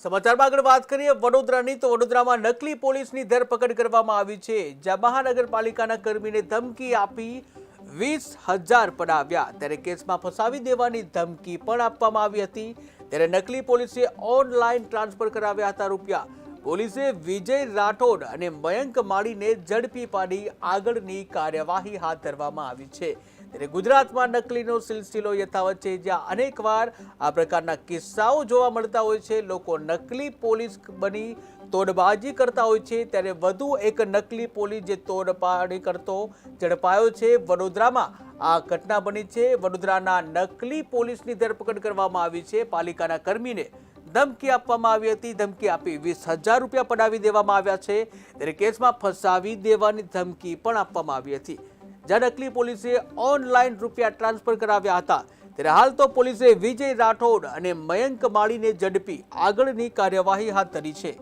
સમાચારમાં આગળ વાત કરીએ વડોદરાની તો વડોદરામાં નકલી પોલીસની ધરપકડ કરવામાં આવી છે, જ્યાં મહાનગરપાલિકાના કર્મીને ધમકી આપી 20,000 પડાવ્યા। ત્યારે કેસમાં ફસાવી દેવાની ધમકી પણ આપવામાં આવી હતી। ત્યારે નકલી પોલીસે ઓનલાઈન ટ્રાન્સફર કરાવ્યા હતા રૂપિયા। પોલીસે વિજય રાઠોડ અને મયંક માળીને ઝડપી પાડી આગળની કાર્યવાહી હાથ ધરવામાં આવી છે। ત્યારે ગુજરાતમાં નકલીનો સિલસિલો યથાવત છે, જ્યાં અનેકવાર આ પ્રકારના કિસ્સાઓ જોવા મળતા હોય છે। લોકો નકલી પોલીસ બની તોડબાજી કરતા હોય છે, ત્યારે વધુ એક નકલી પોલીસ જે તોડપાડી કરતો ઝડપાયો છે। વડોદરામાં આ ઘટના બની છે। વડોદરાના નકલી પોલીસની ધરપકડ કરવામાં આવી છે। પાલિકાના કર્મીને ધમકી આપવામાં આવી હતી। ધમકી આપી 20,000 રૂપિયા પડાવી દેવામાં આવ્યા છે। ત્યારે કેસમાં ફસાવી દેવાની ધમકી પણ આપવામાં આવી હતી, જ્યાં નકલી પોલીસે ઓનલાઈન રૂપિયા ટ્રાન્સફર કરાવ્યા હતા। ત્યારે હાલ તો પોલીસે વિજય રાઠોડ અને મયંક માળીને ઝડપી આગળની કાર્યવાહી હાથ ધરી છે।